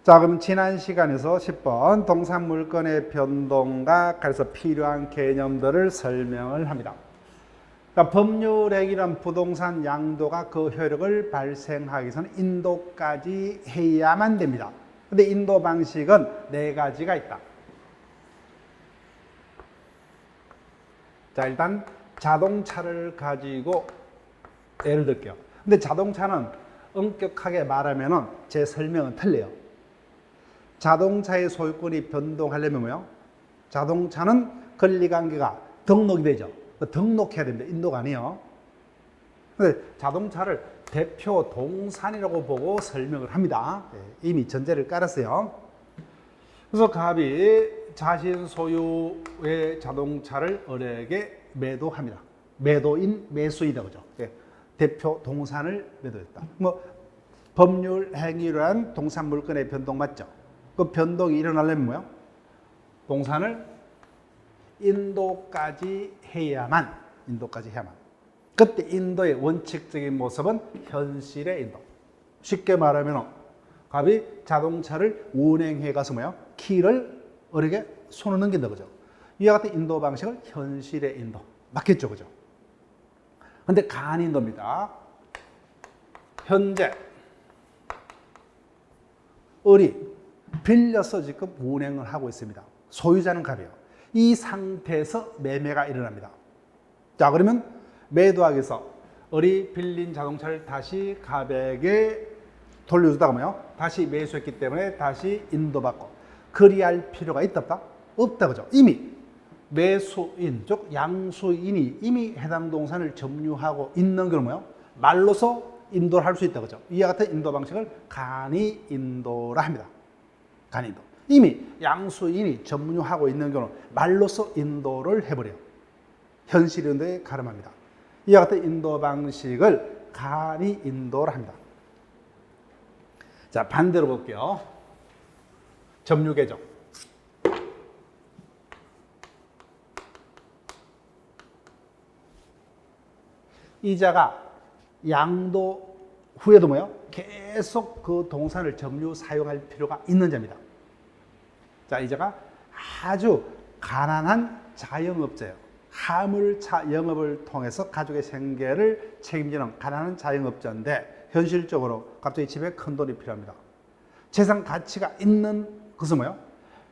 자, 그럼 지난 시간에서 10번 동산 물건의 변동과 그래서 필요한 개념들을 설명을 합니다. 그러니까 법률행위는 부동산 양도가 그 효력을 발생하기 위해서는 인도까지 해야만 됩니다. 근데 인도 방식은 네 가지가 있다. 자, 일단 자동차를 가지고 예를 들게요. 근데 자동차는 엄격하게 말하면은 제 설명은 틀려요. 자동차의 소유권이 변동하려면 뭐요? 자동차는 권리관계가 등록이 되죠. 등록해야 됩니다. 인도가 아니에요. 근데 자동차를 대표 동산이라고 보고 설명을 합니다. 이미 전제를 깔았어요. 그래서 갑이 자신 소유의 자동차를 을에게 매도합니다. 매도인, 매수인이다 그죠? 대표 동산을 매도했다. 뭐 법률 행위란 동산 물건의 변동 맞죠? 그 변동이 일어나려면 뭐요? 동산을 인도까지 해야만. 그때 인도의 원칙적인 모습은 현실의 인도. 쉽게 말하면 갑이 자동차를 운행해 가서 뭐요? 키를 을에게 손을 넘긴다 그죠? 이와 같은 인도 방식을 현실의 인도. 맞겠죠 그죠? 근데 간인도입니다. 현재 을이 빌려서 지금 운행을 하고 있습니다. 소유자는 갑이에요. 이 상태에서 매매가 일어납니다. 자, 그러면 매도하기 위해서 을이 빌린 자동차를 다시 갑에게 돌려주다가 뭐요? 다시 매수했기 때문에 다시 인도받고 그리할 필요가 있다 없다? 없다 그죠? 이미 매수인, 즉 양수인이 이미 해당 동산을 점유하고 있는 경우 뭐요? 말로서 인도를 할 수 있다 그죠? 이와 같은 인도 방식을 간이 인도라 합니다. 간인도. 이미 양수인이 점유하고 있는 경우는 말로서 인도를 해버려요. 현실 인도에 가름합니다. 이와 같은 인도 방식을 간이 인도라 합니다. 자, 반대로 볼게요. 점유 계정. 이자가 양도 후에도 뭐요? 계속 그 동산을 점유 사용할 필요가 있는 자입니다. 자, 이자가 아주 가난한 자영업자예요. 화물차 영업을 통해서 가족의 생계를 책임지는 가난한 자영업자인데 현실적으로 갑자기 집에 큰 돈이 필요합니다. 재산 가치가 있는 것은 뭐예요?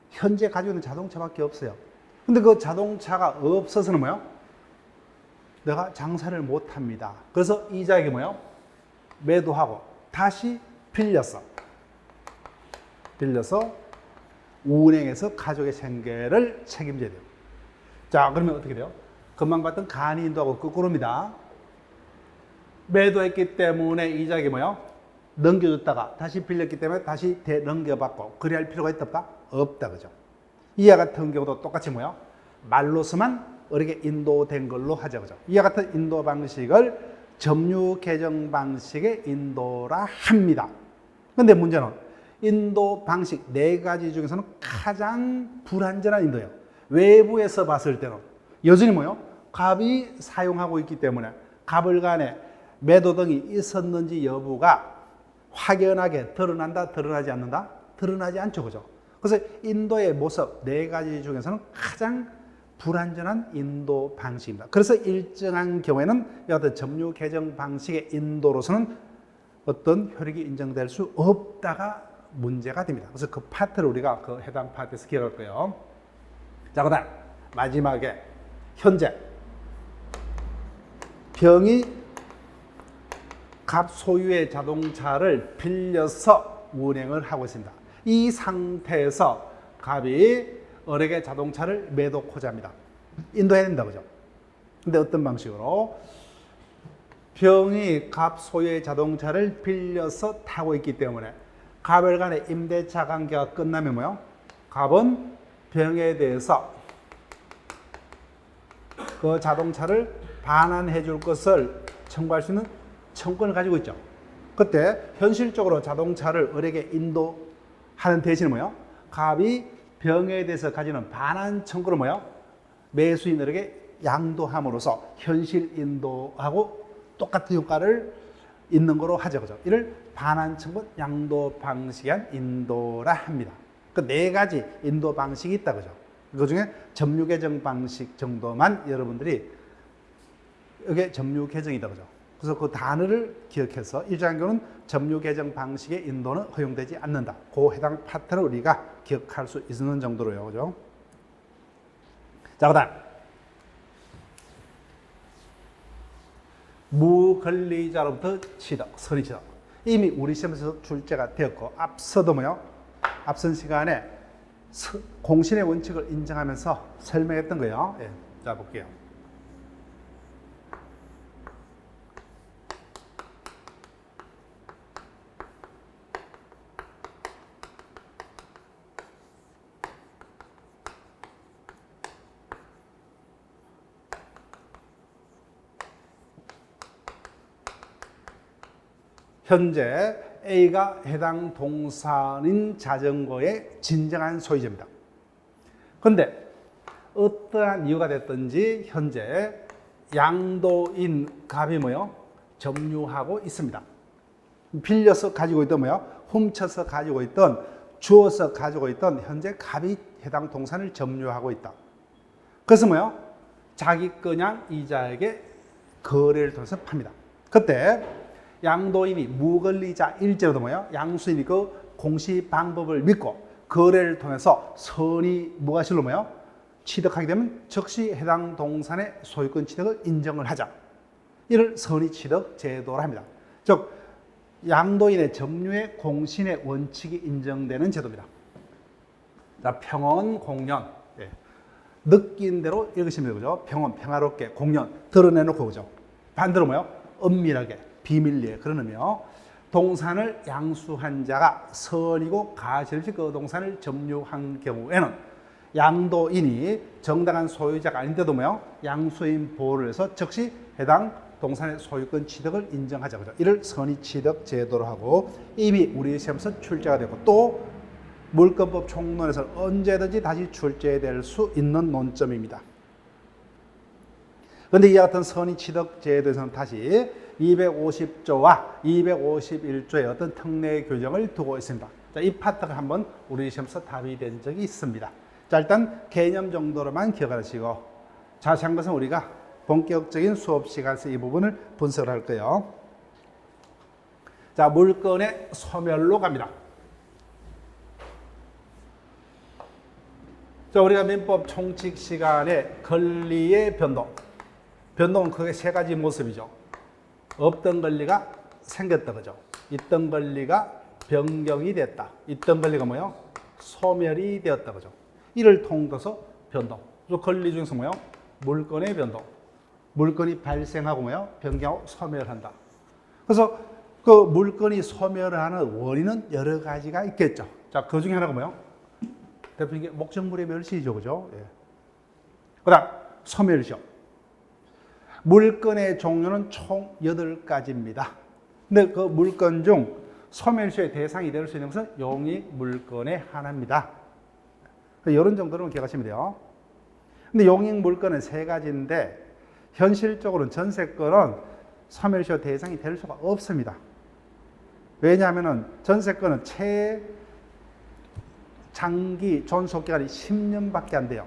현재 가지고 있는 자동차밖에 없어요. 근데 그 자동차가 없어서는 뭐예요? 내가 장사를 못합니다. 그래서 이자에게 뭐예요? 매도하고 다시 빌려서 운행해서 가족의 생계를 책임져야 돼요. 자, 그러면 어떻게 돼요? 금방 봤던 간이인도하고 거꾸로입니다. 매도했기 때문에 이자에게 뭐예요? 넘겨줬다가 다시 빌렸기 때문에 다시 넘겨받고 그래야 할 필요가 있다 없다? 없다 그죠? 이와 같은 경우도 똑같이 뭐예요? 말로서만 을에게 인도된 걸로 하자 그죠? 이와 같은 인도 방식을 점유 계정 방식의 인도라 합니다. 근데 문제는 인도 방식 네 가지 중에서는 가장 불완전한 인도예요. 외부에서 봤을 때는 여전히 뭐예요? 갑이 사용하고 있기 때문에 갑을 간에 매도 등이 있었는지 여부가 확연하게 드러난다, 드러나지 않는다? 드러나지 않죠, 그죠? 그래서 인도의 모습 네 가지 중에서는 가장 불완전한 인도 방식입니다. 그래서 일정한 경우에는 어떤 점유 계정 방식의 인도로서는 어떤 효력이 인정될 수 없다가 문제가 됩니다. 그래서 그 파트를 우리가 그 해당 파트에서 기억할 거예요. 자, 그다음 마지막에 현재 병이 갑 소유의 자동차를 빌려서 운행을 하고 있습니다. 이 상태에서 갑이 을에게 자동차를 매도코자 합니다. 인도해야 된다 그죠? 근데 어떤 방식으로? 병이 갑 소유의 자동차를 빌려서 타고 있기 때문에 갑을 간의 임대차 관계가 끝나면 뭐요? 갑은 병에 대해서 그 자동차를 반환해 줄 것을 청구할 수 있는 청구권을 가지고 있죠. 그때 현실적으로 자동차를 을에게 인도하는 대신에 뭐요? 갑이 병에 대해서 가지는 반환 청구를 뭐요? 매수인들에게 양도함으로써 현실 인도하고 똑같은 효과를 있는 거로 하죠. 그죠? 이를 반환층분 양도 방식에 한 인도라 합니다. 그 네 가지 인도 방식이 있다 그죠. 그 중에 점유 계정 방식 정도만 여러분들이 이게 점유 계정이다 그죠. 그래서 그 단어를 기억해서 일장교는 점유 계정 방식의 인도는 허용되지 않는다. 그 해당 파트를 우리가 기억할 수 있는 정도로요. 그죠? 자, 그다음 무권리자로부터 취득, 선의취득. 이미 우리 시험에서 출제가 되었고 앞서도 뭐요? 앞선 시간에 공신의 원칙을 인정하면서 설명했던 거예요. 예. 자, 볼게요. 현재 A가 해당 동산인 자전거의 진정한 소유자입니다. 그런데 어떠한 이유가 됐든지 현재 양도인 갑이 뭐요? 점유하고 있습니다. 빌려서 가지고 있던 뭐요? 훔쳐서 가지고 있던, 주어서 가지고 있던 현재 갑이 해당 동산을 점유하고 있다. 그래서 뭐요? 자기 그냥 이자에게 거래를 통해서 팝니다. 그때 양도인이 무권리자일지라도 뭐요? 양수인이 그 공시 방법을 믿고 거래를 통해서 선의 무과실로 뭐요? 취득하게 되면 즉시 해당 동산의 소유권 취득을 인정을 하자. 이를 선의 취득 제도라 합니다. 즉 양도인의 점유의 공신의 원칙이 인정되는 제도입니다. 자, 평온 공연. 예. 느낀 대로 읽으시면 되죠. 평온, 평화롭게, 공연 드러내놓고 그죠. 반대로 뭐요? 은밀하게, 비밀리에 그런 의미요. 동산을 양수한 자가 선이고 가실 없이 그 동산을 점유한 경우에는 양도인이 정당한 소유자가 아닌데도 뭐요? 양수인 보호를 해서 즉시 해당 동산의 소유권 취득을 인정하자. 그죠? 이를 선의 취득 제도로 하고 이미 우리 시험에서 출제가 되고 또 물권법 총론에서 언제든지 다시 출제될 수 있는 논점입니다. 그런데 이와 같은 선의 취득 제도에서는 다시 250조와 251조의 어떤 특례 규정을 두고 있습니다. 자, 이 파트가 한번 우리 시험에서 답이 된 적이 있습니다. 자, 일단 개념 정도로만 기억하시고 자세한 것은 우리가 본격적인 수업 시간에서 이 부분을 분석을 할 거예요. 자, 물건의 소멸로 갑니다. 자, 우리가 민법 총칙 시간에 권리의 변동. 변동은 크게 세 가지 모습이죠. 없던 권리가 생겼다, 그죠? 있던 권리가 변경이 됐다. 있던 권리가 뭐요? 소멸이 되었다, 그죠? 이를 통해서 변동. 그래서 권리 중에서 뭐요? 물건의 변동. 물건이 발생하고 뭐요? 변경하고 소멸한다. 그래서 그 물건이 소멸을 하는 원인은 여러 가지가 있겠죠. 자, 그 중에 하나가 뭐요? 대표적인 목적물의 멸시죠, 그죠? 예. 그 다음, 소멸시효. 물건의 종류는 총 8가지입니다. 근데 그 물건 중 소멸시효의 대상이 될 수 있는 것은 용익 물건의 하나입니다. 이런 정도로는 기억하시면 돼요. 근데 용익 물건은 3가지인데 현실적으로는 전세권은 소멸시효 대상이 될 수가 없습니다. 왜냐하면 전세권은 장기 존속기간이 10년밖에 안 돼요.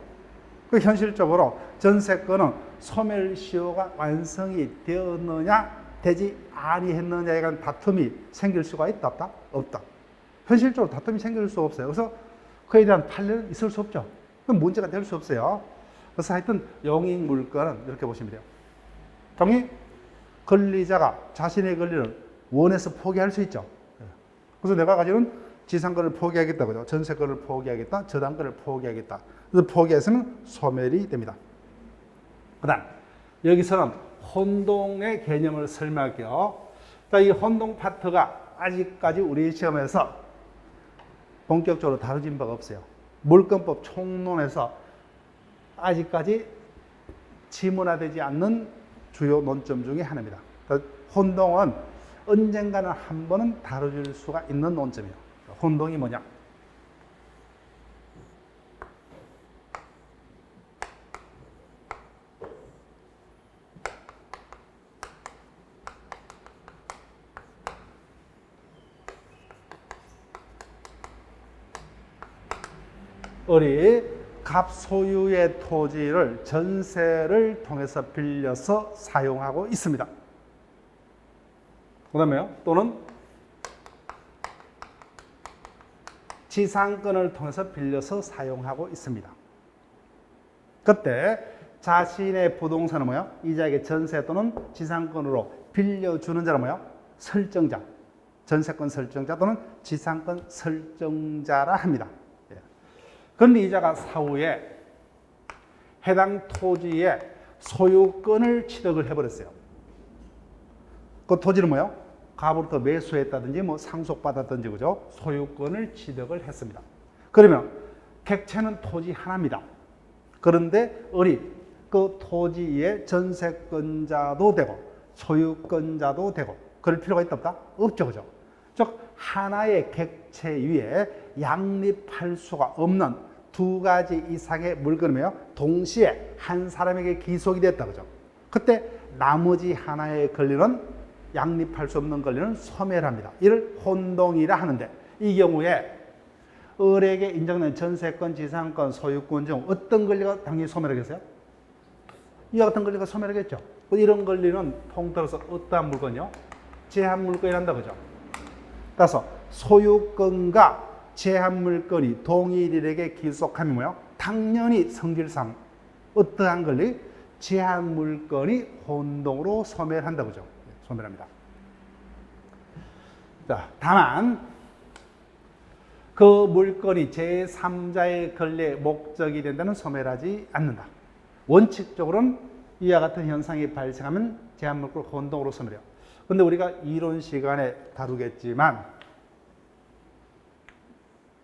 그 현실적으로 전세권은 소멸시효가 완성이 되었느냐 되지 아니했느냐에 관한 다툼이 생길 수가 있다 없다? 없다. 현실적으로 다툼이 생길 수 없어요. 그래서 그에 대한 판례는 있을 수 없죠. 그럼 문제가 될 수 없어요. 그래서 하여튼 용익 물건은 이렇게 보시면 돼요. 동의? 권리자가 자신의 권리를 원해서 포기할 수 있죠. 그래서 내가 가지는 지상권을 포기하겠다, 그죠? 전세권을 포기하겠다, 저당권을 포기하겠다. 그래서 포기했으면 소멸이 됩니다. 그다음 여기서는 혼동의 개념을 설명할게요. 자, 이 혼동 파트가 아직까지 우리 시험에서 본격적으로 다뤄진 바가 없어요. 물권법 총론에서 아직까지 지문화되지 않는 주요 논점 중에 하나입니다. 혼동은 언젠가는 한 번은 다뤄질 수가 있는 논점이에요. 혼동이 뭐냐? 우리 갑소유의 토지를 전세를 통해서 빌려서 사용하고 있습니다. 그 다음에요. 또는 지상권을 통해서 빌려서 사용하고 있습니다. 그때 자신의 부동산은 뭐예요? 이자에게 전세 또는 지상권으로 빌려주는 자는 뭐예요? 설정자, 전세권 설정자 또는 지상권 설정자라 합니다. 그런데 이자가 사후에 해당 토지의 소유권을 취득을 해버렸어요. 그 토지는 뭐예요? 갑으로부터 매수했다든지 뭐 상속받았든지 그죠? 소유권을 취득을 했습니다. 그러면 객체는 토지 하나입니다. 그런데 그 토지의 전세권자도 되고 소유권자도 되고 그럴 필요가 있다 없다? 없죠, 그죠? 즉 하나의 객체 위에 양립할 수가 없는 두 가지 이상의 물건이며 동시에 한 사람에게 기속이 됐다, 그죠? 그때 나머지 하나의 권리는 양립할 수 없는 권리는 소멸합니다. 이를 혼동이라 하는데 이 경우에 을에게 인정된 전세권, 지상권, 소유권 중 어떤 권리가 당연히 소멸하겠어요? 이와 같은 권리가 소멸하겠죠. 이런 권리는 통틀어서 어떠한 물건이요? 제한 물건이란다, 그죠? 따라서 소유권과 제한 물건이 동일인에게 기속하면 뭐요? 당연히 성질상 어떠한 권리? 제한 물건이 혼동으로 소멸한다, 그죠? 소멸합니다. 자, 다만 그 물건이 제3자의 권리의 목적이 된다면 소멸하지 않는다. 원칙적으로는 이와 같은 현상이 발생하면 제한 물건 혼동으로 소멸해요. 근데 우리가 이론 시간에 다루겠지만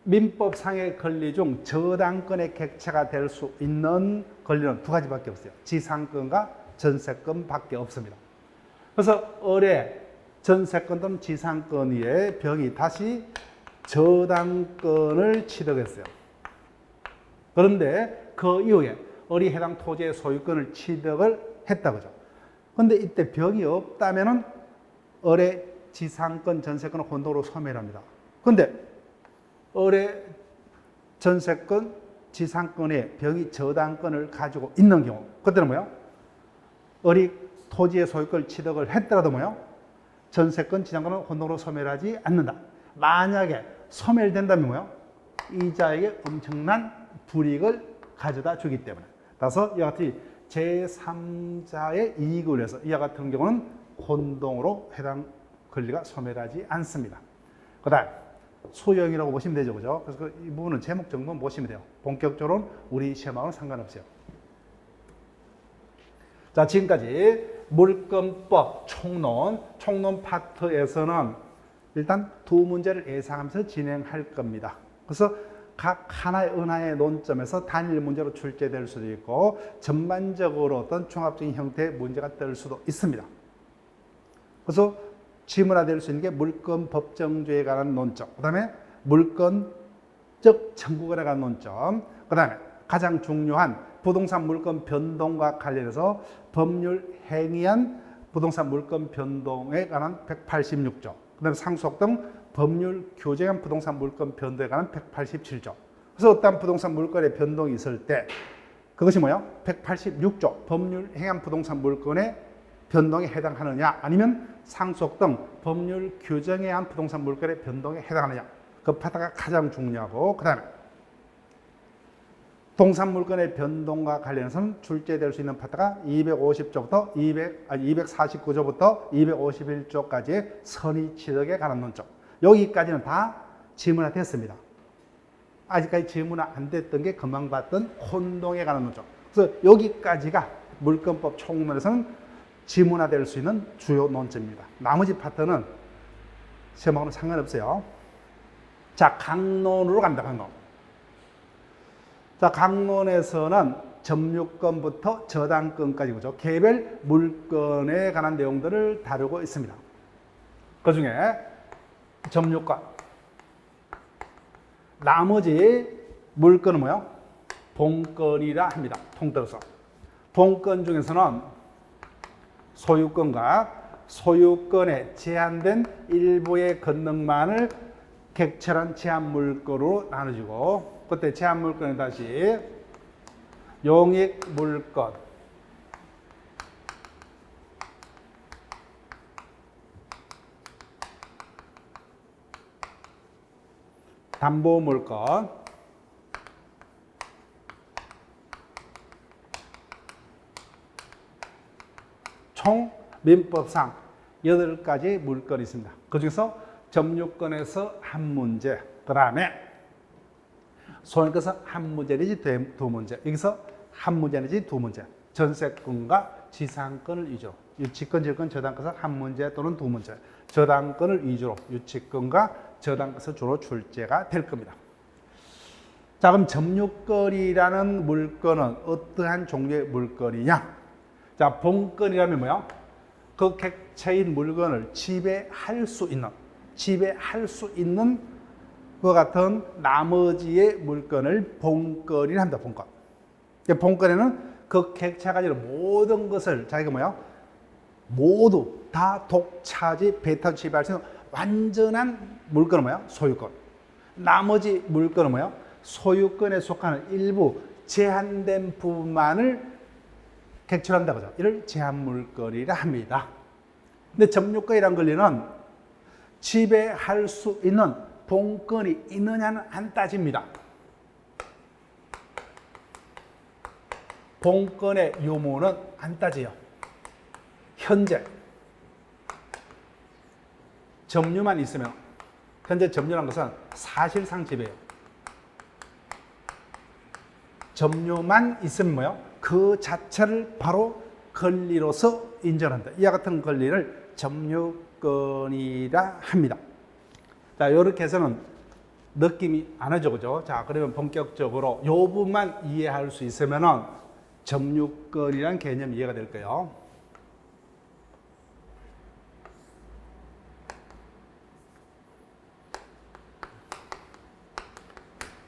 민법상의 권리 중 저당권의 객체가 될 수 있는 권리는 두 가지밖에 없어요. 지상권과 전세권밖에 없습니다. 그래서 을의 전세권 또는 지상권 위에 병이 다시 저당권을 취득했어요. 그런데 그 이후에 을이 해당 토지의 소유권을 취득을 했다, 그죠? 그런데 이때 병이 없다면은 을의 지상권, 전세권은 혼동으로 소멸합니다. 그런데 을의 전세권, 지상권에 병이 저당권을 가지고 있는 경우, 그때는 뭐예요? 을이 토지의 소유권을 취득을 했더라도 뭐예요? 전세권, 지상권은 혼동으로 소멸하지 않는다. 만약에 소멸된다면 뭐예요? 이자에게 엄청난 불이익을 가져다 주기 때문에. 따라서 이와 같이 제3자의 이익을 위해서 이와 같은 경우는 혼동으로 해당 권리가 소멸하지 않습니다. 그 다음 소형이라고 보시면 되죠, 그죠? 그래서 이 부분은 제목 정도는 보시면 돼요. 본격적으로는 우리 시험하고는 상관없어요. 자, 지금까지 물권법 총론 파트에서는 일단 두 문제를 예상하면서 진행할 겁니다. 그래서 각 하나의 은하의 논점에서 단일 문제로 출제될 수도 있고 전반적으로 어떤 종합적인 형태의 문제가 뜰 수도 있습니다. 그래서 지문화될 수 있는 게 물권 법정주의에 관한 논점, 그 다음에 물권적 청구권에 관한 논점, 그 다음에 가장 중요한 부동산 물권 변동과 관련해서 법률 행위한 부동산 물권 변동에 관한 186조, 그 다음에 상속 등 법률 규정한 부동산 물권 변동에 관한 187조. 그래서 어떤 부동산 물권의 변동이 있을 때 그것이 뭐예요? 186조 법률 행위한 부동산 물권의 변동에 해당하느냐 아니면 상속 등 법률 규정에 의한 부동산 물건의 변동에 해당하느냐, 그 파트가 가장 중요하고, 그 다음에 부동산 물건의 변동과 관련해서는 출제될 수 있는 파트가 250조부터 249조부터 251조까지의 선의 취득에 관한 논점. 여기까지는 다 지문화 됐습니다. 아직까지 지문화 안 됐던 게 금방 봤던 혼동에 관한 논점. 그래서 여기까지가 물권법 총론에서는 지문화될 수 있는 주요 논점입니다. 나머지 파트는 시험하고는 상관없어요. 자, 강론으로 갑니다. 강론. 자, 강론에서는 점유권부터 저당권까지 그죠? 개별 물건에 관한 내용들을 다루고 있습니다. 그 중에 점유권, 나머지 물건은 뭐예요? 본권이라 합니다. 통틀어서 본권 중에서는 소유권과 소유권에 제한된 일부의 권능만을 객체란 제한 물건으로 나눠지고, 그때 제한 물건은 다시 용익 물건, 담보 물건, 총 민법상 8가지 물건이 있습니다. 그 중에서 점유권에서 한 문제, 그 다음에 소유권에서 한 문제 내지 두 문제, 여기서 한 문제 내지 두 문제, 전세권과 지상권을 위주로, 유치권, 지역권, 저당권에서 한 문제 또는 두 문제, 저당권을 위주로 유치권과 저당권에서 주로 출제가 될 겁니다. 자, 그럼 점유권이라는 물건은 어떠한 종류의 물건이냐? 자, 본권이라면 뭐야? 그 객체인 물건을 지배할 수 있는 그와 같은 나머지의 물건을 본권이라 합니다. 본권. 본권에는 그 객체가 가지는 모든 것을 자기가 뭐야? 모두 다 독차지, 배타지 지배할 수 있는 완전한 물건은 뭐야? 소유권. 나머지 물건은 뭐야? 소유권에 속하는 일부 제한된 부분만을 객체한다고 하죠. 이를 제한물건이라 합니다. 근데 점유권이란 권리는 지배할 수 있는 본권이 있느냐는 안 따집니다. 본권의 유무는 안 따져요. 현재 점유만 있으면, 현재 점유라는 것은 사실상 지배예요. 점유만 있으면 뭐요? 그 자체를 바로 권리로서 인정한다. 이와 같은 권리를 점유권이라 합니다. 자, 이렇게 해서는 느낌이 안 오죠, 그죠? 자, 그러면 본격적으로 이 부분만 이해할 수 있으면은 점유권이라는 개념이 이해가 될 거예요.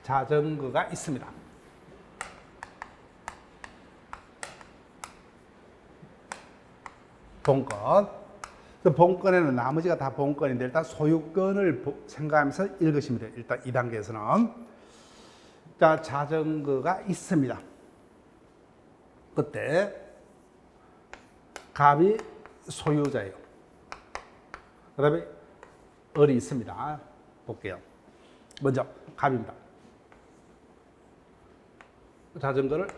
자전거가 있습니다. 본권. 본권에는 나머지가 다 본권인데 일단 소유권을 생각하면서 읽으시면 돼요. 일단 2단계에서는. 자, 자전거가 있습니다. 그때 갑이 소유자예요. 그 다음에 을이 있습니다. 볼게요. 먼저 갑입니다. 자전거를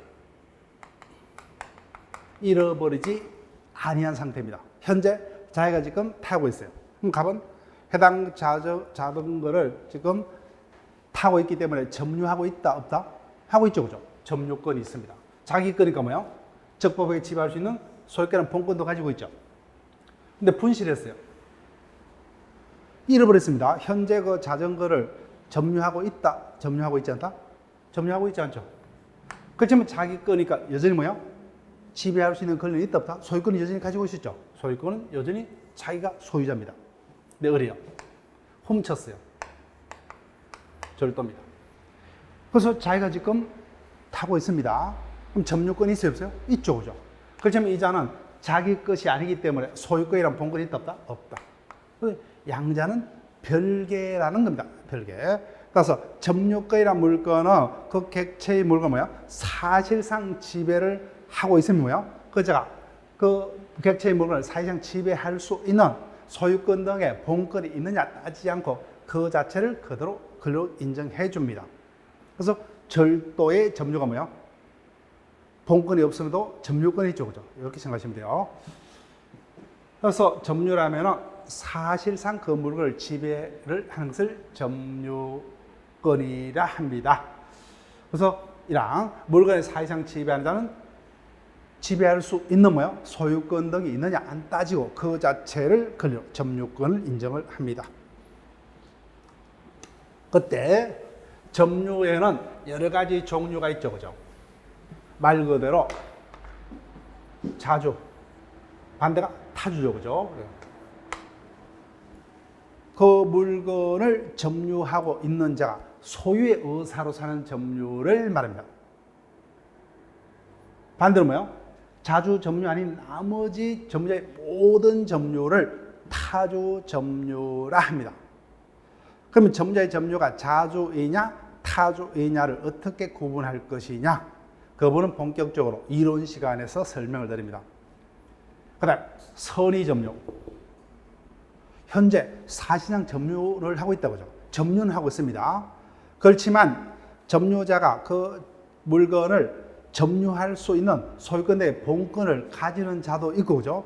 잃어버리지 아니한 상태입니다. 현재 자기가 지금 타고 있어요. 그럼 갑은 해당 자전거를 지금 타고 있기 때문에 점유하고 있다 없다? 하고 있죠, 그죠? 점유권이 있습니다. 자기 거니까 뭐요? 적법하게 지배할 수 있는 소유권은 본권도 가지고 있죠. 근데 분실했어요. 잃어버렸습니다. 현재 그 자전거를 점유하고 있다, 점유하고 있지 않다? 점유하고 있지 않죠. 그렇지만 자기 거니까 여전히 뭐요? 지배할 수 있는 권리는 있다 없다? 소유권은 여전히 가지고 있었죠. 소유권은 여전히 자기가 소유자입니다. 근데 을이요. 훔쳤어요. 절도입니다. 그래서 자기가 지금 타고 있습니다. 그럼 점유권이 있어요 없어요? 있죠, 그죠? 그렇지만 이 자는 자기 것이 아니기 때문에 소유권이란 본권이 있다 없다? 없다. 양자는 별개라는 겁니다. 별개. 그래서 점유권이란 물건은 그 객체의 물건 뭐야? 사실상 지배를 하고 있으면 뭐야? 그자가 그 객체의 물건을 사실상 지배할 수 있는 소유권 등의 본권이 있느냐 따지지 않고 그 자체를 그대로 권리로 인정해 줍니다. 그래서 절도의 점유가 뭐야? 본권이 없음에도 점유권이 있죠, 그죠? 이렇게 생각하시면 돼요. 그래서 점유라면은 사실상 그 물건을 지배를 하는 것을 점유권이라 합니다. 그래서 이랑 물건의 사실상 지배하는 자는 지배할 수 있는 뭐요? 소유권 등이 있느냐 안 따지고 그 자체를 권리로 점유권을 인정을 합니다. 그때 점유에는 여러 가지 종류가 있죠, 그죠? 말 그대로 자주, 반대가 타주죠, 그죠? 그 물건을 점유하고 있는 자가 소유의 의사로 사는 점유를 말합니다. 반대로 뭐요? 자주 점유 아닌 나머지 점유자의 모든 점유를 타주 점유라 합니다. 그러면 점유자의 점유가 자주이냐 타주이냐를 어떻게 구분할 것이냐, 그거는 본격적으로 이론 시간에서 설명을 드립니다. 그 다음 선의 점유. 현재 사실상 점유를 하고 있다고 하죠. 점유는 하고 있습니다. 그렇지만 점유자가 그 물건을 점유할 수 있는 소유권의 본권을 가지는 자도 있고, 그죠?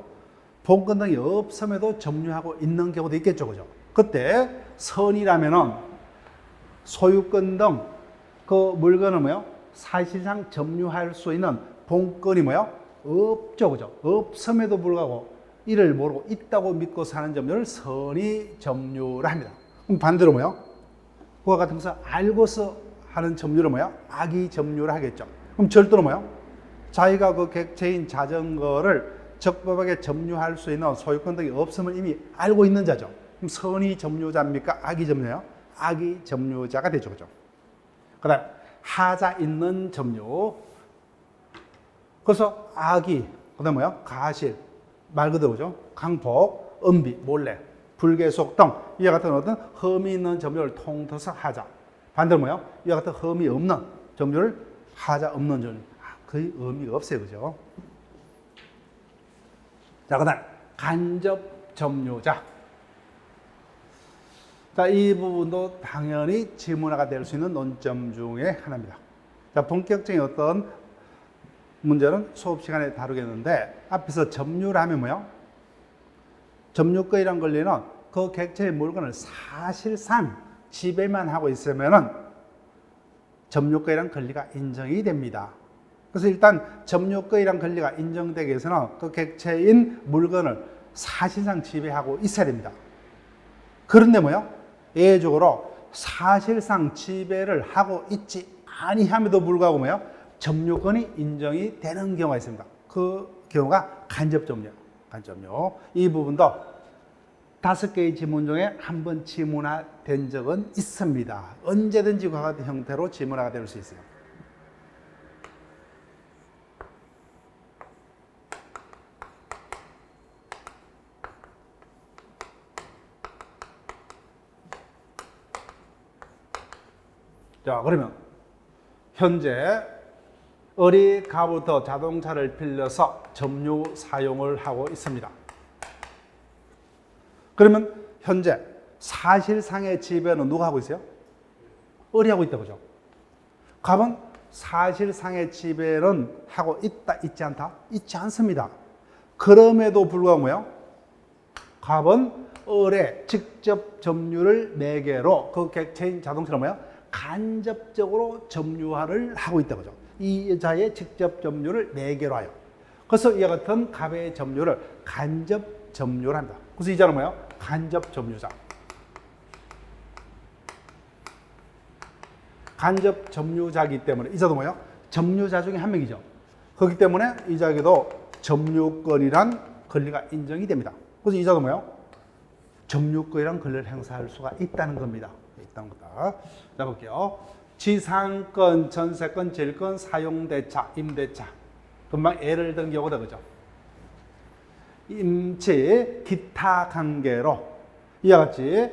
본권 등이 없음에도 점유하고 있는 경우도 있겠죠, 그죠? 그때 선이라면은 소유권 등 그 물건을 뭐요? 사실상 점유할 수 있는 본권이 뭐요? 없죠, 그죠? 없음에도 불구하고 이를 모르고 있다고 믿고 사는 점유를 선의 점유라 합니다. 그럼 반대로 뭐요? 그와 같은 것을 알고서 하는 점유를 뭐요? 악의 점유라 하겠죠. 그럼 절도로 뭐요? 자기가 그 객체인 자전거를 적법하게 점유할 수 있는 소유권 등이 없음을 이미 알고 있는 자죠. 그럼 선의 점유자입니까? 악의 점유예요? 악의 점유자가 되죠, 그죠? 그 다음 하자 있는 점유. 그래서 악의, 그 다음 뭐요? 가실, 말 그대로 그죠? 강폭, 은비, 몰래, 불계속 등 이와 같은 어떤 흠이 있는 점유를 통틀어서 하자. 반대로 뭐요? 이와 같은 흠이 없는 점유를 하자 없는 점유. 거의 의미가 없어요, 그죠? 자, 그 다음 간접 점유자. 자, 이 부분도 당연히 지문화가 될 수 있는 논점 중에 하나입니다. 자, 본격적인 어떤 문제는 수업 시간에 다루겠는데, 앞에서 점유를 하면 뭐요? 점유권이란 권리는 그 객체의 물건을 사실상 지배만 하고 있으면은 점유권이란 권리가 인정이 됩니다. 그래서 일단 점유권이란 권리가 인정되기 위해서는 그 객체인 물건을 사실상 지배하고 있어야 됩니다. 그런데 뭐요? 예외적으로 사실상 지배를 하고 있지 아니함에도 불구하고 뭐요? 점유권이 인정이 되는 경우가 있습니다. 그 경우가 간접점유. 간접점유. 이 부분도 5개의 지문 중에 한 번 지문화된 적은 있습니다. 언제든지 그와 같은 형태로 지문화가 될 수 있어요. 자, 그러면 현재 어리가부터 자동차를 빌려서 점유 사용을 하고 있습니다. 그러면 현재 사실상의 지배는 누가 하고 있어요? 어리하고 있다, 그죠? 갑은 사실상의 지배는 하고 있다, 있지 않다? 있지 않습니다. 그럼에도 불구하고 뭐요? 갑은 을의 직접 점유를 4개로 그 객체인 자동차를 뭐요? 간접적으로 점유화를 하고 있다, 그죠? 이 여자의 직접 점유를 4개로 하여. 그래서 이와 같은 갑의 점유를 간접 점유를 합니다. 그래서 이 자는 뭐예요? 간접 점유자. 간접 점유자이기 때문에 이 자도 뭐예요? 점유자 중에 한 명이죠. 그렇기 때문에 이 자에게도 점유권이란 권리가 인정이 됩니다. 그래서 이 자도 뭐예요? 점유권이란 권리를 행사할 수가 있다는 겁니다. 있다는 거다. 자, 볼게요. 지상권, 전세권, 질권, 사용대차, 임대차. 금방 예를 든 경우다, 그죠? 임치, 기타 관계로 이와 같이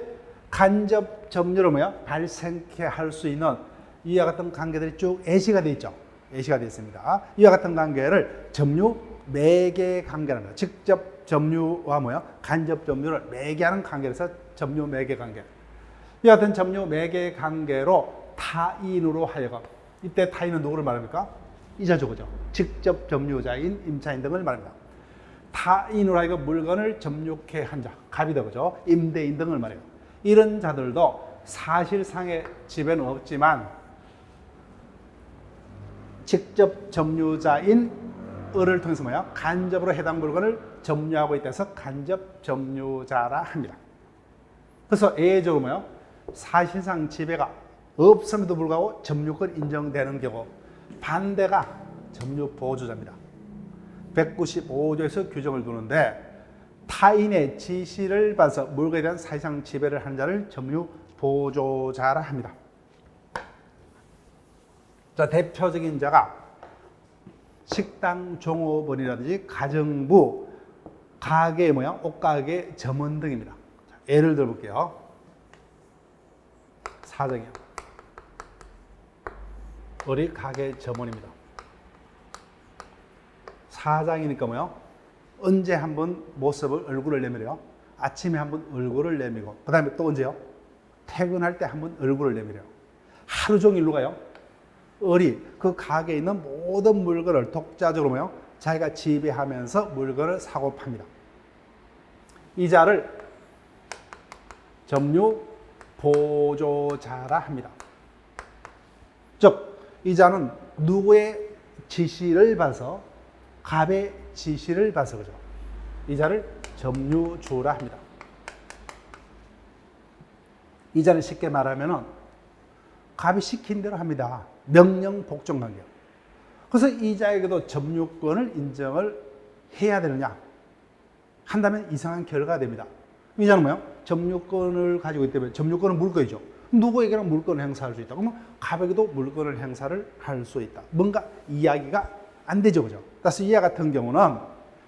간접 점유를 뭐야? 발생케 할 수 있는 이와 같은 관계들이 쭉 예시가 되어 있죠. 예시가 되어 있습니다. 이와 같은 관계를 점유 매개 관계랍니다. 직접 점유와 뭐야? 간접 점유를 매개하는 관계에서 점유 매개 관계. 이와 같은 점유 매개 관계로 타인으로 하여금, 이때 타인은 누구를 말합니까? 이자죠, 그죠? 직접 점유자인 임차인 등을 말합니다. 타인으로 하여금 물건을 점유케 한 자, 갑이다, 그죠? 임대인 등을 말해요. 이런 자들도 사실상의 지배는 없지만 직접 점유자인 을을 통해서 뭐야? 간접으로 해당 물건을 점유하고 있다 해서 간접 점유자라 합니다. 그래서 예외적으로 뭐야? 사실상 지배가 없음에도 불구하고 점유권 인정되는 경우, 반대가 점유 보조자입니다. 195조에서 규정을 두는데 타인의 지시를 받아서 물건에 대한 사실상 지배를 하는 자를 점유 보조자라 합니다. 자, 대표적인 자가 식당 종업원이라든지 가정부, 가게 뭐야? 옷가게 점원 등입니다. 자, 예를 들어 볼게요. 사정이요. 우리 가게 점원입니다. 사장이니까 뭐요? 언제 한번 모습을 얼굴을 내밀어요? 아침에 한번 얼굴을 내밀고 그 다음에 또 언제요? 퇴근할 때 한번 얼굴을 내밀어요. 하루 종일로 가요. 그 가게에 있는 모든 물건을 독자적으로 뭐요? 자기가 지배하면서 물건을 사고 팝니다. 이자를 점유 보조자라 합니다. 즉 이자는 누구의 지시를 봐서 갑의 지시를 봐서 그죠. 이자를 점유주라 합니다. 이자는 쉽게 말하면은 갑이 시킨 대로 합니다. 명령 복종 관계요. 그래서 이자에게도 점유권을 인정을 해야 되느냐? 한다면 이상한 결과가 됩니다. 이자는 뭐요? 점유권을 가지고 있기 때문에 점유권은 물건이죠. 누구에게나 물건을 행사할 수 있다. 그러면 갑에게도 물건을 행사를 할 수 있다. 뭔가 이야기가 안 되죠, 그죠? 따라서 이와 같은 경우는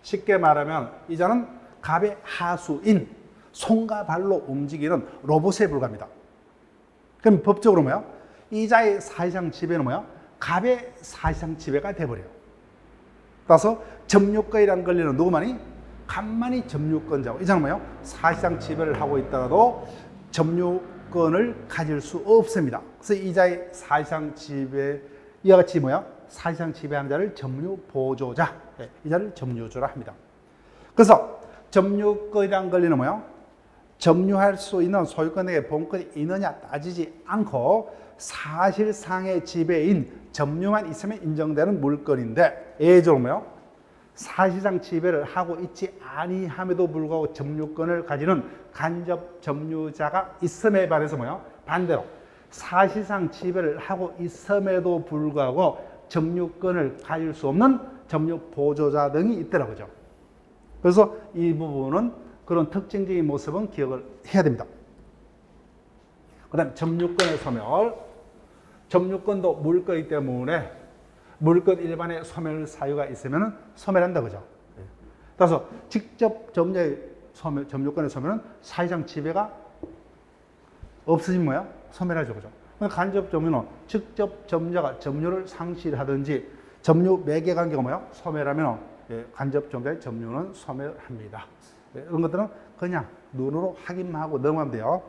쉽게 말하면 이자는 갑의 하수인 손과 발로 움직이는 로봇에 불과합니다. 그럼 법적으로 뭐요? 이자의 사실상 지배는 뭐요? 갑의 사실상 지배가 돼버려요. 따라서 점유권이란 권리는 누구만이? 갑만이 점유권자고 이자는 뭐요? 사실상 지배를 하고 있더라도 점유권을 가질 수 없습니다. 그래서 이자의 사실상 지배 이와 같이 뭐요? 사실상 지배하는 자를 점유 보조자, 이자를 점유주라 합니다. 그래서 점유권이란 권리는 뭐요? 점유할 수 있는 소유권에게 본권이 있느냐 따지지 않고 사실상의 지배인 점유만 있으면 인정되는 물건인데 예외적으로 뭐요? 사실상 지배를 하고 있지 아니함에도 불구하고 점유권을 가지는 간접 점유자가 있음에 반해서 뭐요? 반대로 사실상 지배를 하고 있음에도 불구하고 점유권을 가질 수 없는 점유 보조자 등이 있더라고요. 그래서 이 부분은 그런 특징적인 모습은 기억을 해야 됩니다. 그 다음 점유권의 소멸. 점유권도 물건이기 때문에 물건 일반의 소멸 사유가 있으면 소멸한다 그죠. 따라서 직접 점유권의 소멸은 사실상 지배가 없어지면 뭐야? 소멸하죠 그죠. 간접 점유는 직접 점유자가 점유를 상실하든지 점유 매개 관계가 뭐야? 소멸하면 간접 점유자의 점유는 소멸합니다. 이런 것들은 그냥 눈으로 확인만 하고 넘어가면 돼요.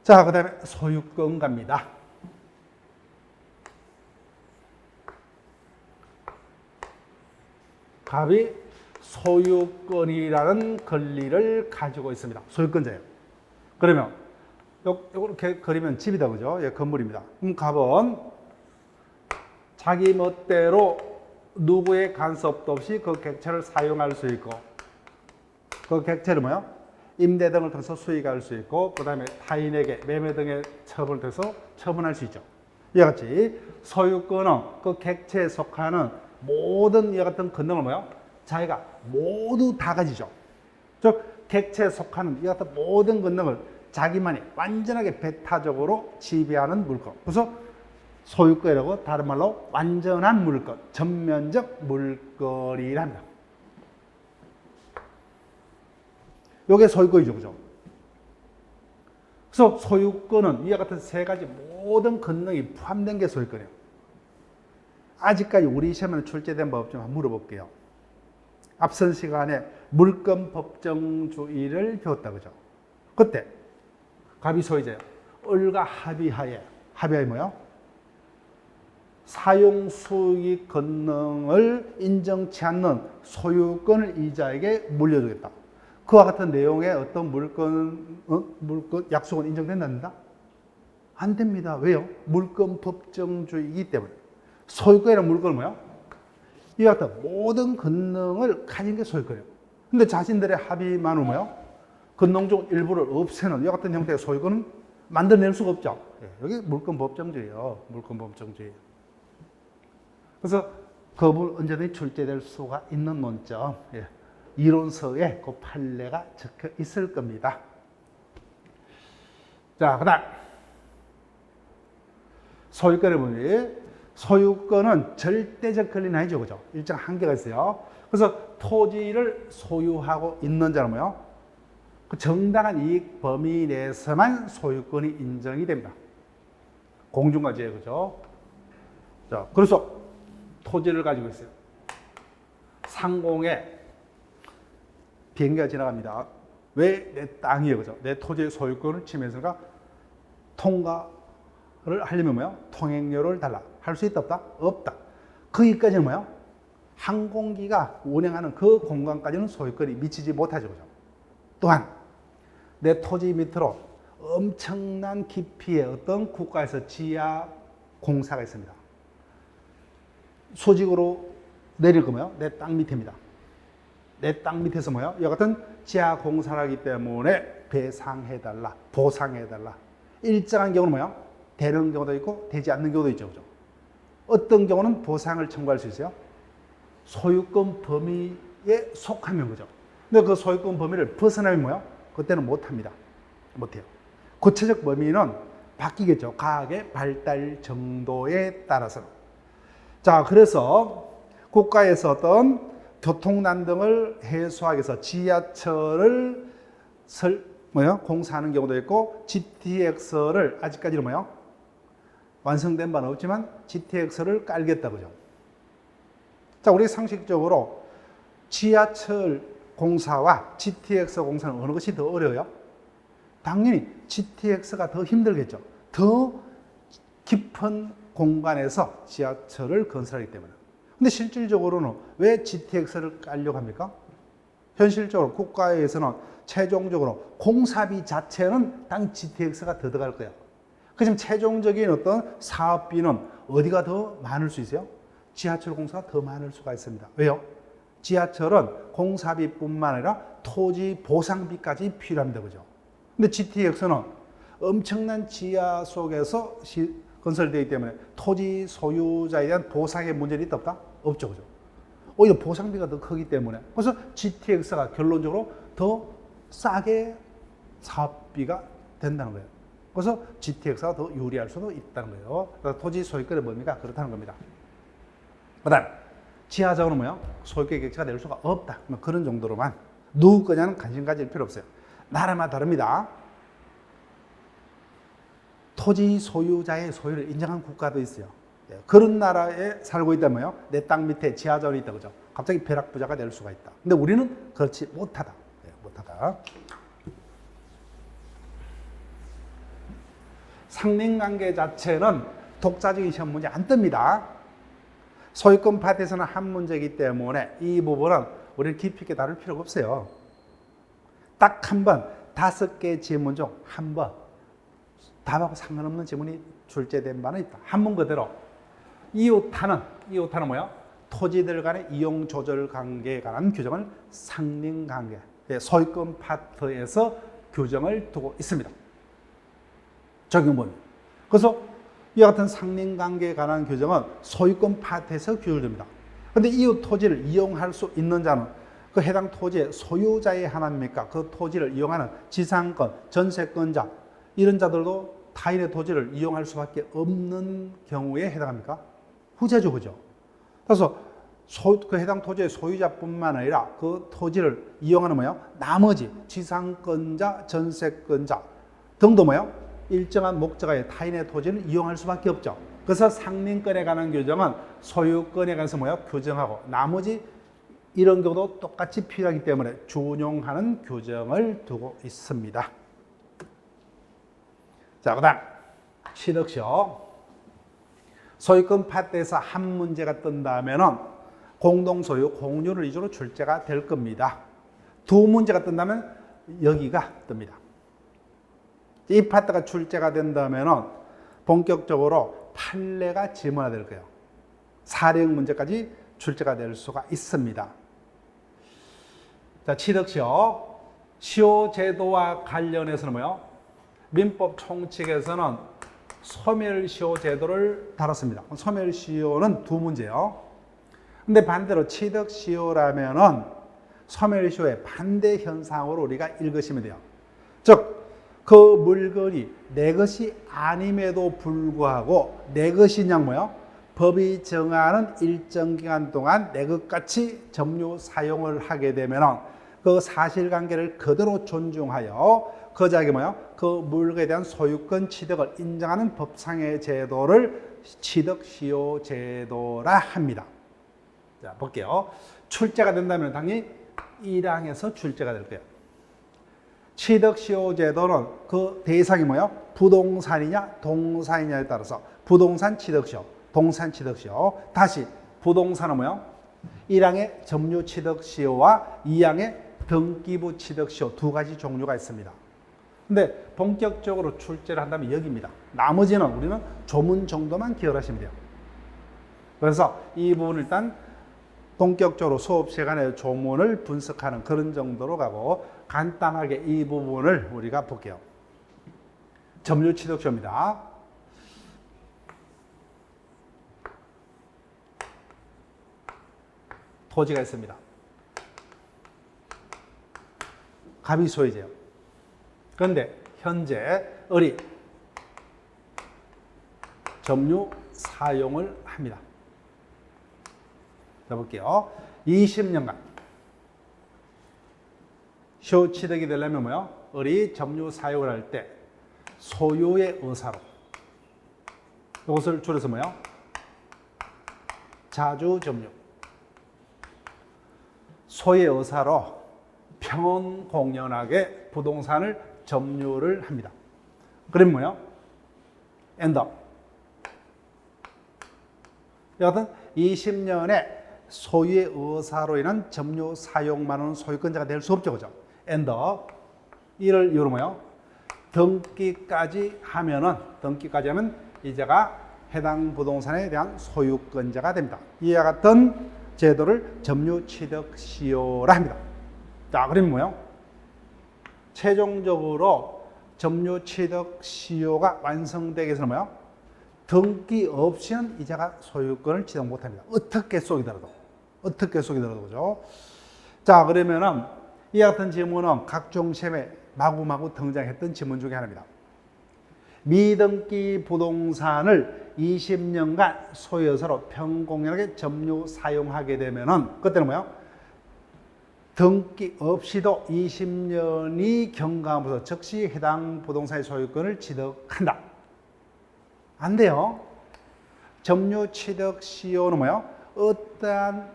자, 그 다음에 소유권 갑니다. 갑이 소유권이라는 권리를 가지고 있습니다. 소유권자예요. 그러면 이렇게 그리면 집이다 그죠? 예, 건물입니다. 그럼 갑은 자기 멋대로 누구의 간섭도 없이 그 객체를 사용할 수 있고 그 객체를 뭐요? 임대 등을 통해서 수익할 수 있고 그 다음에 타인에게 매매 등의 처분을 통해서 처분할 수 있죠. 이와 같이 소유권은 그 객체에 속하는 모든 이와 같은 권능을 뭐요? 자기가 모두 다 가지죠. 즉 객체에 속하는 이와 같은 모든 권능을 자기만이 완전하게 배타적으로 지배하는 물건. 그래서 소유권이라고 다른 말로 완전한 물건, 전면적 물건이랍니다. 이게 소유권이죠, 그죠? 그래서 소유권은 이와 같은 세 가지 모든 권능이 포함된 게 소유권이에요. 아직까지 우리 시험에 출제된 법 좀 한번 물어볼게요. 앞선 시간에 물권 법정주의를 배웠다, 그죠? 그때 갑이 소유자예요. 을과 합의하에 뭐요? 사용 수익 권능을 인정치 않는 소유권을 이자에게 물려주겠다. 그와 같은 내용의 어떤 물권 약속은 인정된답니다? 안 됩니다. 왜요? 물권 법정주의이기 때문에. 소유권이라는 물건은 뭐요? 이와 같은 모든 권능을 가진 게 소유권이에요. 근데 자신들의 합의만으로 뭐요? 권능 중 일부를 없애는 이와 같은 형태의 소유권은 만들어낼 수가 없죠. 여기 물권 법정주의예요. 물권 법정주의. 그래서 그 부분 언제든지 출제될 수가 있는 논점. 이론서에 그 판례가 적혀 있을 겁니다. 자, 그 다음. 소유권의 문제. 소유권은 절대적 권리는 아니죠. 그죠? 일정 한계가 있어요. 그래서 토지를 소유하고 있는 자는 뭐요? 그 정당한 이익 범위 내에서만 소유권이 인정이 됩니다. 공중과제예요, 그죠? 자, 그래서 토지를 가지고 있어요. 상공에 비행기가 지나갑니다. 왜 내 땅이에요, 그죠? 내 토지의 소유권을 침해했으니까 통과를 하려면 뭐요? 통행료를 달라. 할 수 있다, 없다? 없다. 거기까지는 뭐요? 항공기가 운행하는 그 공간까지는 소유권이 미치지 못하죠, 그죠? 또한 내 토지 밑으로 엄청난 깊이의 어떤 국가에서 지하 공사가 있습니다. 수직으로 내릴 거면 내 땅 밑입니다. 내 땅 밑에서 뭐요? 이와 같은 지하 공사를 하기 때문에 배상해달라, 보상해달라. 일정한 경우는 뭐요? 되는 경우도 있고 되지 않는 경우도 있죠, 그죠? 어떤 경우는 보상을 청구할 수 있어요? 소유권 범위에 속하면, 그죠? 근데 그 소유권 범위를 벗어나면 뭐요? 그때는 못합니다. 못해요. 구체적 범위는 바뀌겠죠. 과학의 발달 정도에 따라서는. 자, 그래서 국가에서 어떤 교통난 등을 해소하기 위해서 지하철을 공사하는 경우도 있고, GTX를 아직까지는 뭐요? 완성된 바는 없지만 GTX를 깔겠다, 그죠? 자, 우리 상식적으로 지하철 공사와 GTX 공사는 어느 것이 더 어려워요? 당연히 GTX가 더 힘들겠죠. 더 깊은 공간에서 지하철을 건설하기 때문에. 근데 실질적으로는 왜 GTX를 깔려고 합니까? 현실적으로 국가에서는 최종적으로 공사비 자체는 당 GTX가 더 들어갈 거예요. 그렇지만 최종적인 어떤 사업비는 어디가 더 많을 수 있어요? 지하철 공사가 더 많을 수가 있습니다. 왜요? 지하철은 공사비뿐만 아니라 토지 보상비까지 필요합니다. 그죠? 근데 GTX는 엄청난 지하 속에서 건설되기 때문에 토지 소유자에 대한 보상의 문제는 있다, 없다? 없죠. 그죠? 오히려 보상비가 더 크기 때문에. 그래서 GTX가 결론적으로 더 싸게 사업비가 된다는 거예요. 그래서 GTX가 더 유리할 수도 있다는 거예요. 그래서 토지 소유권의 범위가 그렇다는 겁니다. 그 다음, 지하자원은 뭐예요? 소유권 객체가 될 수가 없다. 그런 정도로만 누구 거냐는 관심 가질 필요 없어요. 나라마다 다릅니다. 토지 소유자의 소유를 인정한 국가도 있어요. 그런 나라에 살고 있다면요, 내 땅 밑에 지하자원이 있다, 그죠? 갑자기 벼락부자가 될 수가 있다. 근데 우리는 그렇지 못하다. 못하다. 상린관계 자체는 독자적인 시험 문제 안 뜹니다. 소유권 파트에서는 한 문제이기 때문에 이 부분은 우리는 깊이 있게 다룰 필요가 없어요. 딱 한 번, 5개 지문 중 한 번, 답하고 상관없는 지문이 출제된 바는 있다. 한문 그대로. 이웃하는 뭐예요? 토지들 간의 이용 조절 관계에 관한 규정을 상린관계, 소유권 파트에서 규정을 두고 있습니다. 적용 범위. 그래서 이와 같은 상린관계에 관한 규정은 소유권 파트에서 규정됩니다. 그런데 이웃 토지를 이용할 수 있는 자는 그 해당 토지의 소유자의 하나입니까? 그 토지를 이용하는 지상권, 전세권자, 이런 자들도 타인의 토지를 이용할 수밖에 없는 경우에 해당합니까? 후자죠, 그죠? 그래서 그 해당 토지의 소유자뿐만 아니라 그 토지를 이용하는 뭐예요? 나머지 지상권자, 전세권자 등도 뭐예요? 일정한 목적의 타인의 토지를 이용할 수밖에 없죠. 그래서 상린권에 관한 규정은 소유권에 관해서 뭐예요? 규정하고 나머지 이런 경우도 똑같이 필요하기 때문에 준용하는 규정을 두고 있습니다. 자, 그 다음 취득시효. 소유권 파트에서 한 문제가 뜬다면 공동소유, 공유를 위주로 출제가 될 겁니다. 두 문제가 뜬다면 여기가 뜹니다. 이 파트가 출제가 된다면 본격적으로 판례가 지문화될 거예요. 사례형 문제까지 출제가 될 수가 있습니다. 자, 취득시효. 시효제도와 관련해서는 뭐예요? 민법 총칙에서는 소멸시효 제도를 다뤘습니다. 소멸시효는 두 문제예요. 근데 반대로 취득시효라면은 소멸시효의 반대 현상으로 우리가 읽으시면 돼요. 즉, 그 물건이 내 것이 아님에도 불구하고 내 것이냐 뭐요? 법이 정하는 일정 기간 동안 내 것같이 점유 사용을 하게 되면은 그 사실관계를 그대로 존중하여 거자에게 그 물건에 대한 소유권 취득을 인정하는 법상의 제도를 취득시효 제도라 합니다. 자, 볼게요. 출제가 된다면 당연히 1항에서 출제가 될 거예요. 취득시효 제도는 그 대상이 부동산이냐 동산이냐에 따라서 부동산 취득시효, 동산 취득시효. 다시 부동산은 1항의 점유 취득시효와 2항의 등기부 취득시효 두 가지 종류가 있습니다. 근데 본격적으로 출제를 한다면 여기입니다. 나머지는 우리는 조문 정도만 기억하시면 돼요. 그래서 이 부분을 일단 본격적으로 수업 시간에 조문을 분석하는 그런 정도로 가고 간단하게 이 부분을 우리가 볼게요. 점유 취득시효입니다. 토지가 있습니다. 갑이 소유재요. 그런데 현재 을이 점유 사용을 합니다. 자, 볼게요. 20년간 시효 취득이 되려면 을이 점유 사용을 할 때 소유의 의사로, 이것을 줄여서 자주 점유, 소유의 의사로 평온공연하게 부동산을 점유를 합니다. 그럼 엔더. 여하튼 20년에 소유의 의사로 인한 점유 사용만은 소유권자가 될 수 없죠. 그죠? 엔더. 이를 이유로 등기까지 하면 이자가 해당 부동산에 대한 소유권자가 됩니다. 이와 같은 제도를 점유 취득 시효라 합니다. 자, 그러면 최종적으로 점유 취득 시효가 완성되기 위해서는 등기 없이는 이자가 소유권을 취득 못합니다. 어떻게 속이더라도 그죠? 자, 그러면은 이와 같은 지문은 각종 시험에 마구마구 등장했던 지문 중에 하나입니다. 미등기 부동산을 20년간 소유여서로 평공연하게 점유 사용하게 되면은 그때는 등기 없이도 20년이 경과하면서 즉시 해당 부동산의 소유권을 취득한다. 안 돼요. 점유 취득 시효는 어떠한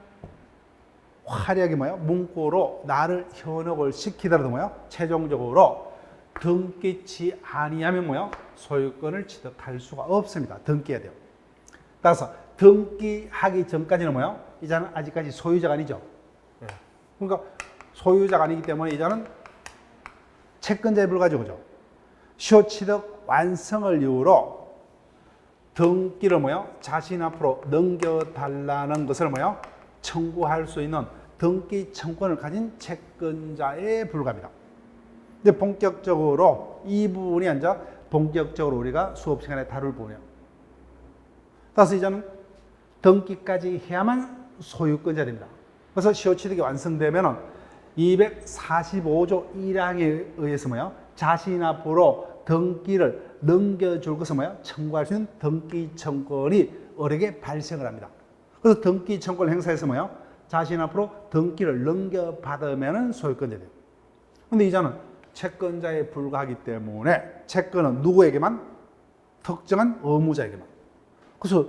화력이 문구로 나를 현혹을 시키더라도 최종적으로 등기치 아니하면 소유권을 취득할 수가 없습니다. 등기해야 돼요. 따라서 등기하기 전까지는 이자는 아직까지 소유자가 아니죠. 그러니까 소유자가 아니기 때문에 이자는 채권자에 불과하죠. 그죠? 시효 취득 완성을 이유로 등기를 자신 앞으로 넘겨달라는 것을 청구할 수 있는 등기 청구권을 가진 채권자에 불과합니다. 근데 본격적으로 이 부분이 본격적으로 우리가 수업 시간에 다룰 부분이에요. 따라서 이자는 등기까지 해야만 소유권자 됩니다. 그래서 시효 취득이 완성되면 245조 1항에 의해서 자신 앞으로 등기를 넘겨줄 것을 청구할 수 있는 등기 청구권이 을에게 발생을 합니다. 그래서 등기 청구를 행사해서 자신 앞으로 등기를 넘겨받으면 소유권자 돼요. 그런데 이자는 채권자에 불과하기 때문에 채권은 누구에게만? 특정한 의무자에게만. 그래서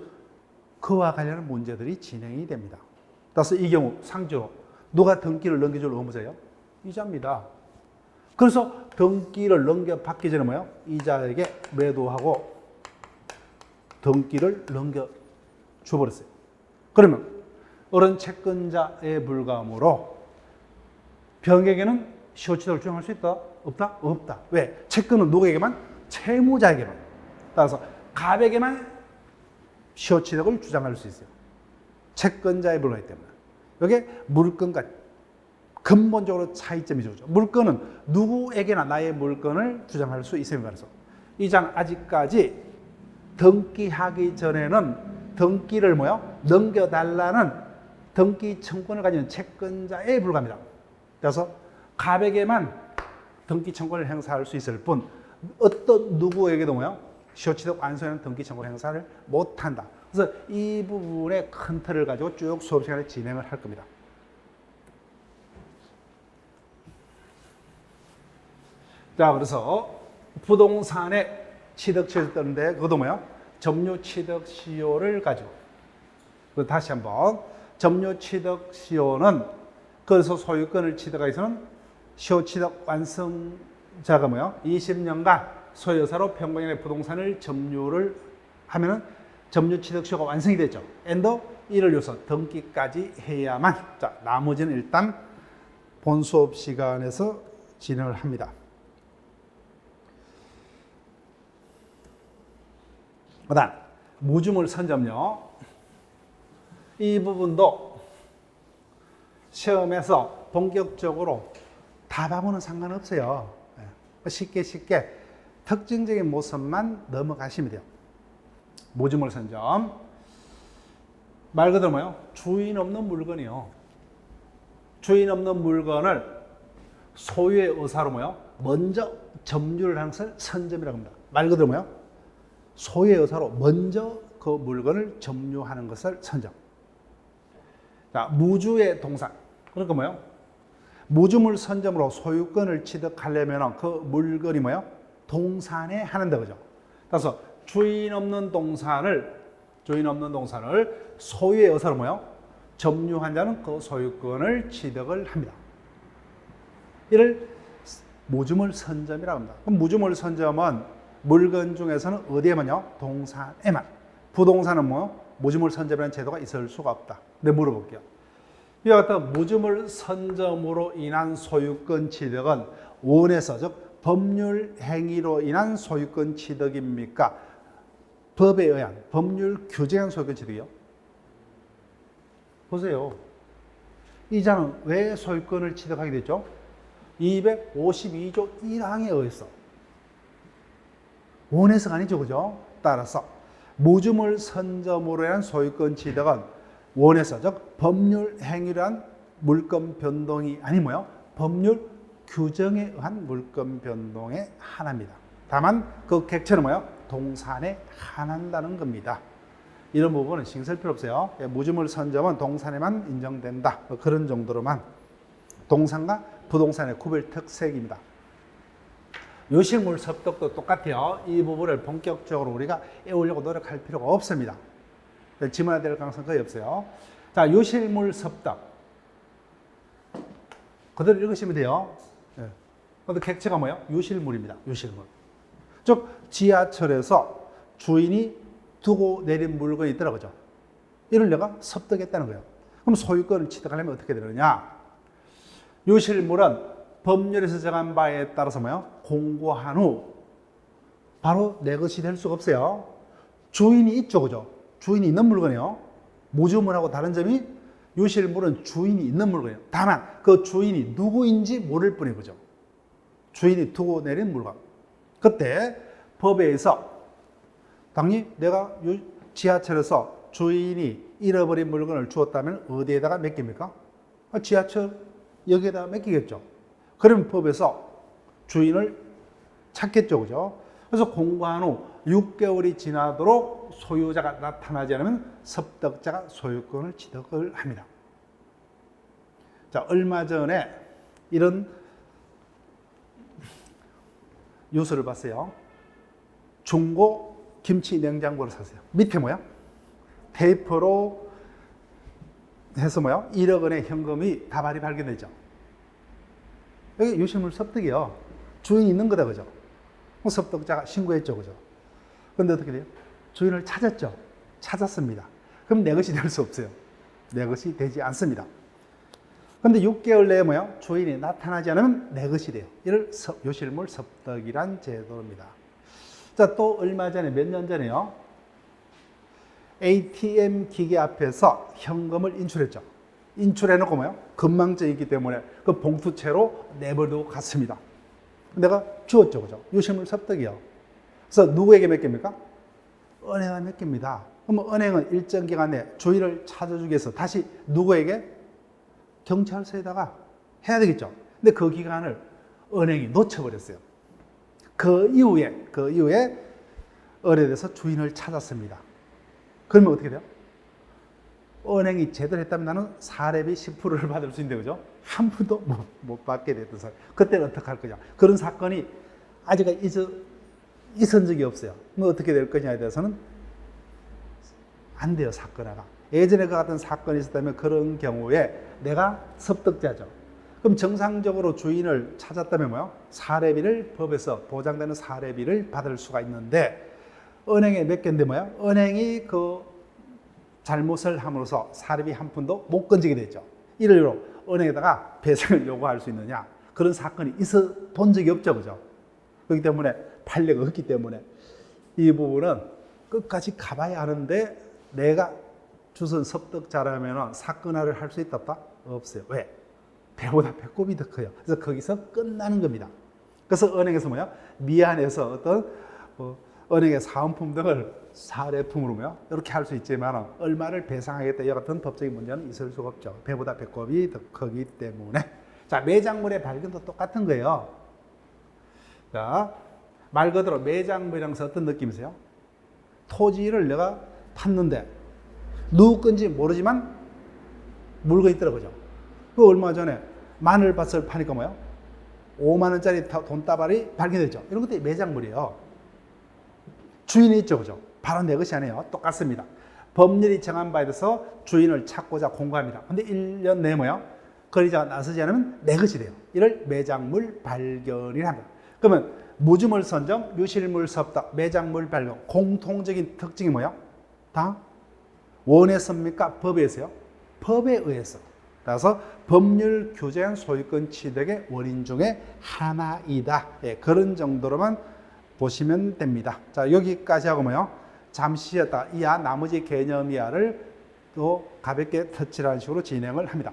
그와 관련한 문제들이 진행이 됩니다. 따라서 이 경우 상주로 누가 등기를 넘겨줄 의무자예요? 이자입니다. 그래서 등기를 넘겨받기 전에 이자에게 매도하고 등기를 넘겨줘버렸어요. 그러면 을은 채권자에 불과하므로 병에게는 시효 취득을 주장할 수 있다? 없다? 없다. 왜? 채권은 누구에게만? 채무자에게만. 따라서 갑에게만 시효 취득을 주장할 수 있어요. 채권자에 불과하기 때문에. 이게 물건과 근본적으로 차이점이죠. 물건은 누구에게나 나의 물건을 주장할 수 있음에 관해서. 이자는 아직까지 등기하기 전에는 등기를 넘겨달라는 등기 청구권을 가진 채권자에 불과합니다. 그래서 갑에게만 등기 청구권을 행사할 수 있을 뿐 어떤 누구에게도 시효 취득 완성하는 등기 청구권 행사를 못한다. 그래서 이 부분의 큰 틀을 가지고 쭉 수업 시간에 진행을 할 겁니다. 자, 그래서 부동산의 취득시효를 뜨는데 그것도 뭐야? 점유취득시효를 가지고. 다시 한번. 점유취득시효는 그래서 소유권을 취득하기 위해서는 시효취득 완성자가 뭐야? 20년간 소유자로 평균의 부동산을 점유를 하면은 점유취득시효가 완성이 되죠. 앤더 이를 위해서 등기까지 해야만. 자, 나머지는 일단 본 수업 시간에서 진행을 합니다. 그다음 무주물 선점료. 이 부분도 시험에서 본격적으로 답하고는 상관없어요. 쉽게 특징적인 모습만 넘어가시면 돼요. 무주물 선점. 말 그대로 뭐요? 주인 없는 물건이요. 주인 없는 물건을 소유의 의사로 뭐요? 먼저 점유를 하는 것을 선점이라고 합니다. 말 그대로 뭐요? 소유의 의사로 먼저 그 물건을 점유하는 것을 선점. 자, 무주의 동산. 그러니까 뭐요? 무주물 선점으로 소유권을 취득하려면 그 물건이 뭐요? 동산에 하는데, 그죠? 그래서 주인 없는 동산을 소유의 의사로 뭐요? 점유한 자는 그 소유권을 취득을 합니다. 이를 무주물 선점이라고 합니다. 그럼 무주물 선점은 물건 중에서는 어디에만요? 동산에만. 부동산은 뭐? 무주물 선점이라는 제도가 있을 수가 없다. 네, 물어볼게요. 이와 같은 무주물 선점으로 인한 소유권 취득은 원에서, 즉 법률 행위로 인한 소유권 취득입니까? 법에 의한, 법률 규정에 의한 소유권 취득이요? 보세요. 이 자는 왜 소유권을 취득하게 됐죠? 252조 1항에 의해서. 원해서가 아니죠, 그죠? 따라서 무주물 선점으로 인한 소유권 취득은 원해서, 즉 법률 행위로 한 물권 변동이 아니고요, 법률 규정에 의한 물권 변동의 하나입니다. 다만 그 객체는 뭐예요? 동산에 한한다는 겁니다. 이런 부분은 신경 쓸 필요 없어요. 무주물 선점은 동산에만 인정된다. 그런 정도로만. 동산과 부동산의 구별 특색입니다. 요실물 섭득도 똑같아요. 이 부분을 본격적으로 우리가 외우려고 노력할 필요가 없습니다. 지문화 될 가능성은 거의 없어요. 자, 요실물 섭득. 그대로 읽으시면 돼요. 근데 객체가 뭐예요? 요실물입니다. 요실물. 즉, 지하철에서 주인이 두고 내린 물건이 있더라고요. 이를 내가 섭득했다는 거예요. 그럼 소유권을 취득하려면 어떻게 되느냐? 요실물은 법률에서 정한 바에 따라서 뭐예요? 공고한 후 바로 내 것이 될 수가 없어요. 주인이 있죠, 그죠? 주인이 있는 물건이에요. 무주물하고 다른 점이 요실물은 주인이 있는 물건이에요. 다만 그 주인이 누구인지 모를 뿐이에요, 그죠? 주인이 두고 내린 물건. 그때 법에 의해서 당연히 내가 지하철에서 주인이 잃어버린 물건을 주었다면 어디에다가 맡깁니까? 지하철 역에다가 맡기겠죠. 그러면 법에서 주인을 찾겠죠, 그죠? 그래서 공고한 후 6개월이 지나도록 소유자가 나타나지 않으면 섭득자가 소유권을 취득을 합니다. 자, 얼마 전에 이런 뉴스를 봤어요. 중고 김치 냉장고를 샀어요. 밑에 뭐야? 테이프로 해서 뭐야? 1억 원의 현금이 다발이 발견되죠. 여기 요실물 섭득이요. 주인이 있는 거다, 그죠? 섭득자가 신고했죠, 그죠? 그런데 어떻게 돼요? 주인을 찾았죠. 찾았습니다. 그럼 내 것이 될 수 없어요. 내 것이 되지 않습니다. 그런데 6개월 내에 뭐야? 주인이 나타나지 않으면 내 것이 돼요. 이를 요실물 섭득이란 제도입니다. 자, 또 얼마 전에, 몇 년 전에요. ATM 기계 앞에서 현금을 인출했죠. 인출해놓고 뭐요? 건망증이 있기 때문에 그 봉투채로 내버려두고 갔습니다. 내가 주었죠, 그죠? 요실물 섭득이요. 그래서 누구에게 맡깁니까? 은행에 맡깁니다. 그럼 은행은 일정 기간 내에 주인을 찾아주기 위해서 다시 누구에게? 경찰서에다가 해야 되겠죠. 근데 그 기간을 은행이 놓쳐버렸어요. 그 이후에 의뢰돼서 주인을 찾았습니다. 그러면 어떻게 돼요? 은행이 제대로 했다면 나는 사례비 10%를 받을 수 있는데, 그죠? 한 푼도 못 받게 됐던 사람. 그때는 어떻게 할 거냐? 그런 사건이 아직까지 있은 적이 없어요. 뭐 어떻게 될 거냐에 대해서는 안 돼요, 사건화가. 예전에 그 같은 사건이 있었다면 그런 경우에 내가 섭득자죠. 그럼 정상적으로 주인을 찾았다면 뭐요? 사례비를, 법에서 보장되는 사례비를 받을 수가 있는데, 은행에 몇 개인데 뭐야? 은행이 그 잘못을 함으로써 사례비 한 푼도 못 건지게 되죠. 이를 이유로 은행에다가 배상을 요구할 수 있느냐? 그런 사건이 있어 본 적이 없죠, 그죠? 그렇기 때문에 판례가 없기 때문에 이 부분은 끝까지 가봐야 하는데, 내가 주선 섭득자라면 사건화를 할 수 있다 없다? 없어요. 왜? 배보다 배꼽이 더 커요. 그래서 거기서 끝나는 겁니다. 그래서 은행에서 뭐야? 미안해서 어떤 은행의 사은품 등을 사례품으로 뭐야? 이렇게 할 수 있지만 얼마를 배상하겠다, 이 같은 법적인 문제는 있을 수가 없죠. 배보다 배꼽이 더 크기 때문에. 자, 매장물의 발견도 똑같은 거예요. 자, 말 그대로 매장물이라서 어떤 느낌이세요? 토지를 내가 팠는데 누구 건지 모르지만 물건이 있더라고요. 그 얼마 전에 마늘밭을 파니까 뭐야? 5만 원짜리 돈다발이 발견됐죠. 이런 것들이 매장물이에요. 주인이 있죠, 그죠? 바로 내 것이 아니에요. 똑같습니다. 법률이 정한 바에 대해서 주인을 찾고자 공고합니다. 근데 1년 내에 뭐야? 거래자가 나서지 않으면 내 것이 돼요. 이를 매장물 발견이라 합니다. 그러면 무주물 선정, 유실물 섭답, 매장물 발견, 공통적인 특징이 뭐야? 다 원에서입니까? 법에 의해서요? 법에 의해서. 따라서 법률 규제한 소유권 취득의 원인 중에 하나이다. 예, 그런 정도로만 보시면 됩니다. 자, 여기까지 하고 뭐요? 잠시 쉬었다가 이하 나머지 개념 이하를 또 가볍게 터치하는 식으로 진행을 합니다.